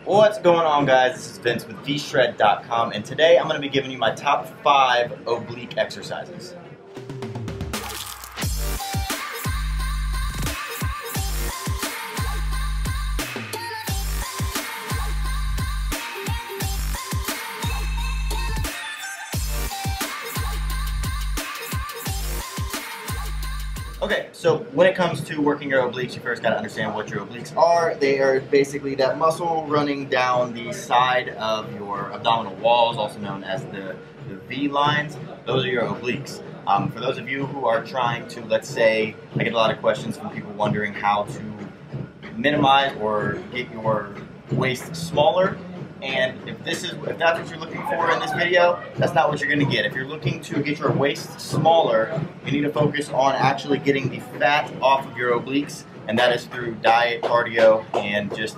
What's going on, guys? This is Vince with vshred.com, and today I'm going to be giving you my top 5 oblique exercises. Okay, so when it comes to working your obliques, you first got to understand what your obliques are. They are basically that muscle running down the side of your abdominal walls, also known as the V lines. Those are your obliques. For those of you who are trying to, let's say, I get a lot of questions from people wondering how to minimize or get your waist smaller. And if that's what you're looking for in this video, that's not what you're going to get. If you're looking to get your waist smaller, you need to focus on actually getting the fat off of your obliques, and that is through diet, cardio, and just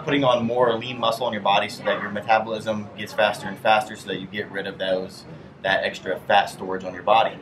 putting on more lean muscle on your body so that your metabolism gets faster and faster so that you get rid of that extra fat storage on your body.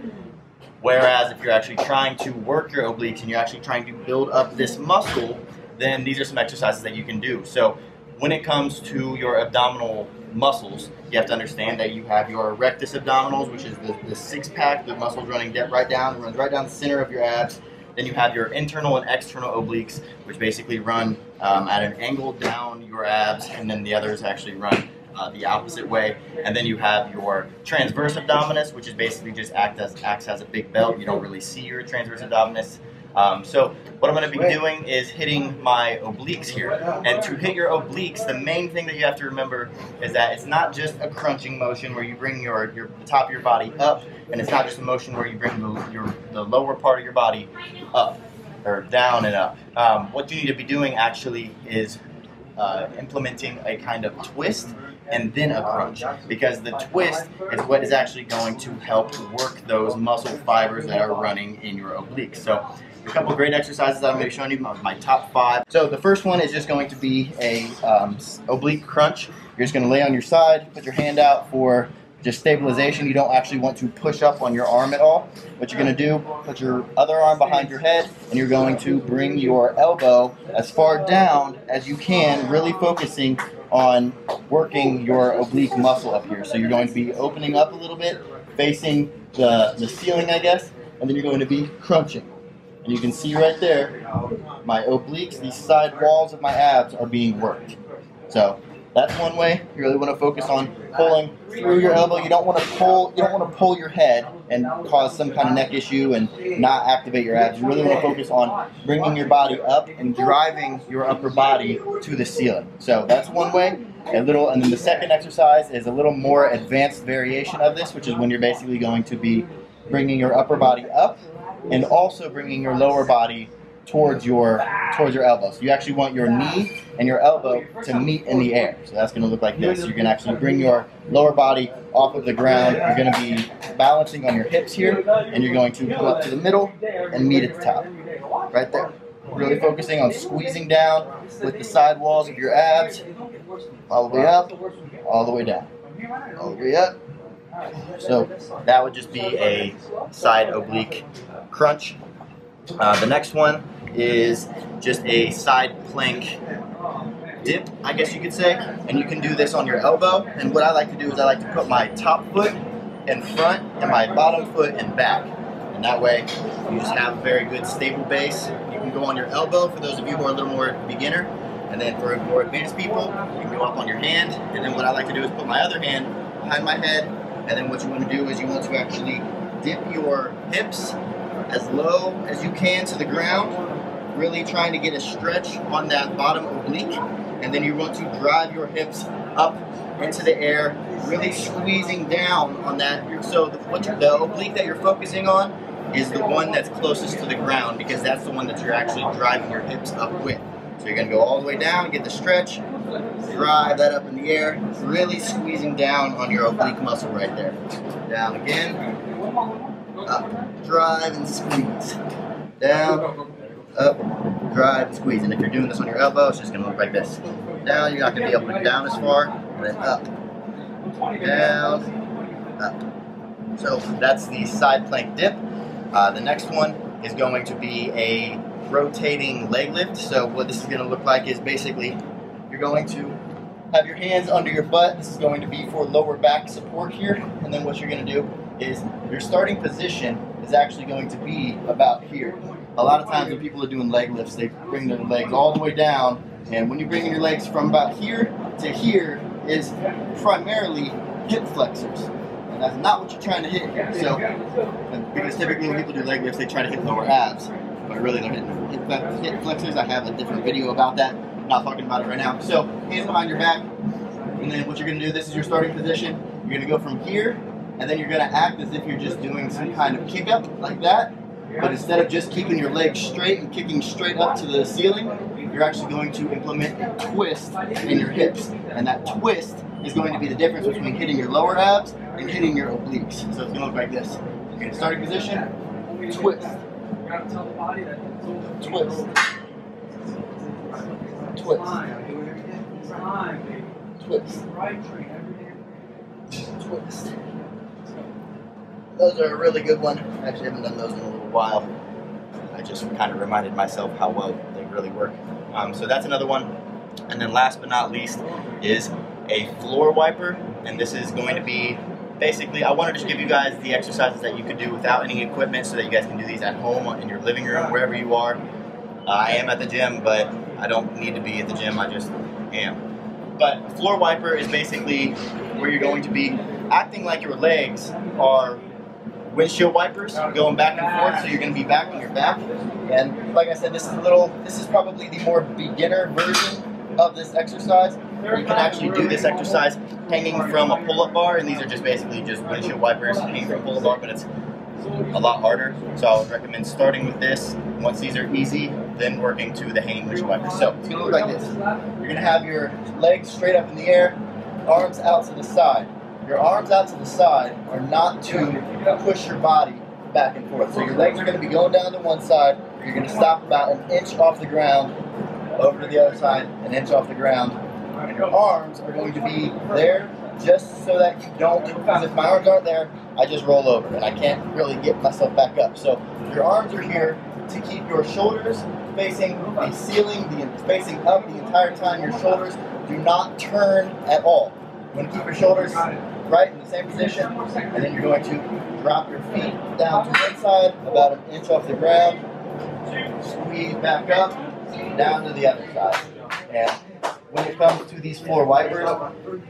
Whereas if you're actually trying to work your obliques and you're actually trying to build up this muscle, then these are some exercises that you can do. So when it comes to your abdominal muscles, you have to understand that you have your rectus abdominals, which is the six-pack, the muscles running runs right down the center of your abs. Then you have your internal and external obliques, which basically run at an angle down your abs, and then the others actually run the opposite way. And then you have your transverse abdominis, which is basically just acts as a big belt. You don't really see your transverse abdominis. So what I'm going to be doing is hitting my obliques here. And to hit your obliques, the main thing that you have to remember is that it's not just a crunching motion where you bring the top of your body up, and it's not just a motion where you bring the lower part of your body up, or down and up. What you need to be doing actually is implementing a kind of twist and then a crunch, because the twist is what is actually going to help work those muscle fibers that are running in your obliques. So a couple of great exercises that I'm going to be showing you, my top 5. So the first one is just going to be a oblique crunch. You're just going to lay on your side, put your hand out for just stabilization. You don't actually want to push up on your arm at all. What you're going to do, put your other arm behind your head, and you're going to bring your elbow as far down as you can, really focusing on working your oblique muscle up here. So you're going to be opening up a little bit, facing the ceiling, I guess, and then you're going to be crunching. And you can see right there, my obliques, these side walls of my abs are being worked. So that's one way. You really want to focus on pulling through your elbow. You don't want to pull your head and cause some kind of neck issue and not activate your abs. You really want to focus on bringing your body up and driving your upper body to the ceiling. So that's one way. And then the second exercise is a little more advanced variation of this, which is when you're basically going to be bringing your upper body up and also bringing your lower body towards your elbow. So you actually want your knee and your elbow to meet in the air. So that's going to look like this. You can actually bring your lower body off of the ground. You're going to be balancing on your hips here, and you're going to come up to the middle and meet at the top. Right there. Really focusing on squeezing down with the side walls of your abs, all the way up, all the way down, all the way up. So that would just be a side oblique crunch. The next one is just a side plank dip, I guess you could say, and you can do this on your elbow. And what I like to do is I like to put my top foot in front and my bottom foot in back, and that way you just have a very good stable base. You can go on your elbow for those of you who are a little more beginner, and then for more advanced people you can go up on your hand. And then what I like to do is put my other hand behind my head, and then what you want to do is you want to actually dip your hips as low as you can to the ground, really trying to get a stretch on that bottom oblique, and then you want to drive your hips up into the air, really squeezing down on that. So the oblique that you're focusing on is the one that's closest to the ground, because that's the one that you're actually driving your hips up with. So you're going to go all the way down, get the stretch, drive that up in the air, really squeezing down on your oblique muscle right there. Down again, up, drive and squeeze. Down, up, drive and squeeze. And if you're doing this on your elbow, it's just going to look like this. Down, you're not going to be able to go down as far, and then up, down, up. So that's the side plank dip. The next one is going to be a rotating leg lift. So what this is going to look like is basically you're going to have your hands under your butt. This is going to be for lower back support here. And then what you're going to do is your starting position is actually going to be about here. A lot of times when people are doing leg lifts, they bring their legs all the way down. And when you bring your legs from about here to here is primarily hip flexors. And that's not what you're trying to hit. So, because typically when people do leg lifts, they try to hit lower abs. But really they're hitting hip flexors. I have a different video about that. I'm not talking about it right now. So, hands behind your back. And then what you're going to do, this is your starting position. You're going to go from here, and then you're going to act as if you're just doing some kind of kick up like that. But instead of just keeping your legs straight and kicking straight up to the ceiling, you're actually going to implement a twist in your hips. And that twist is going to be the difference between hitting your lower abs and hitting your obliques. So it's going to look like this. You're going to starting position, twist, twist, twist, twist, twist. Those are a really good one. I actually haven't done those in a little while. I just kind of reminded myself how well they really work. So that's another one. And then last but not least is a floor wiper. And this is going to be basically, I wanted to give you guys the exercises that you could do without any equipment so that you guys can do these at home, in your living room, wherever you are. I am at the gym, but I don't need to be at the gym, I just am. But a floor wiper is basically where you're going to be acting like your legs are windshield wipers going back and forth, so you're going to be back on your back. And like I said, this is probably the more beginner version of this exercise. You can actually do this exercise hanging from a pull-up bar, and these are just basically just windshield wipers hanging from a pull-up bar, but it's a lot harder. So I would recommend starting with this. Once these are easy, then working to the hanging windshield wipers. So it's going to look like this. You're going to have your legs straight up in the air, arms out to the side. Your arms out to the side are not to push your body back and forth. So your legs are going to be going down to one side. You're going to stop about an inch off the ground, over to the other side, an inch off the ground. And your arms are going to be there just so that you don't, because if my arms aren't there, I just roll over and I can't really get myself back up. So your arms are here to keep your shoulders facing the ceiling, facing up the entire time. Your shoulders do not turn at all. You want to keep your shoulders right in the same position, and then you're going to drop your feet down to one side, about an inch off the ground, squeeze back up, down to the other side. And when it comes to these floor wipers,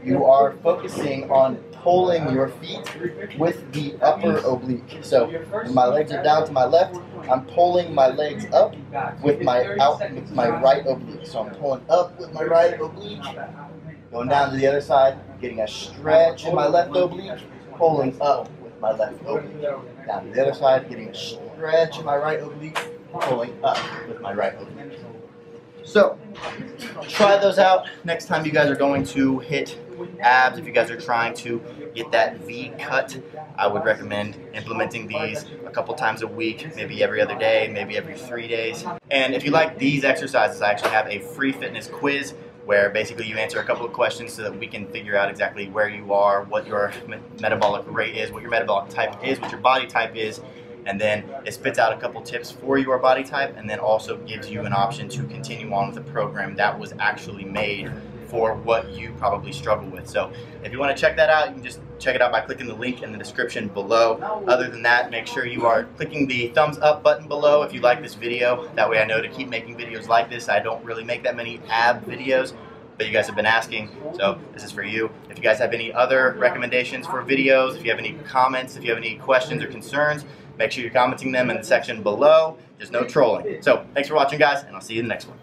you are focusing on pulling your feet with the upper oblique. So when my legs are down to my left, I'm pulling my legs up with my right oblique. So I'm pulling up with my right oblique, going down to the other side, getting a stretch in my left oblique, pulling up with my left oblique. Down to the other side, getting a stretch in my right oblique, pulling up with my right oblique. So, try those out next time you guys are going to hit abs. If you guys are trying to get that V cut, I would recommend implementing these a couple times a week, maybe every other day, maybe every 3 days. And if you like these exercises, I actually have a free fitness quiz where basically you answer a couple of questions so that we can figure out exactly where you are, what your metabolic rate is, what your metabolic type is, what your body type is, and then it spits out a couple tips for your body type, and then also gives you an option to continue on with a program that was actually made for what you probably struggle with. So if you want to check that out, you can just check it out by clicking the link in the description below. Other than that, make sure you are clicking the thumbs up button below if you like this video. That way I know to keep making videos like this. I don't really make that many ab videos, but you guys have been asking, so this is for you. If you guys have any other recommendations for videos, if you have any comments, if you have any questions or concerns, make sure you're commenting them in the section below. Just no trolling. So thanks for watching, guys, and I'll see you in the next one.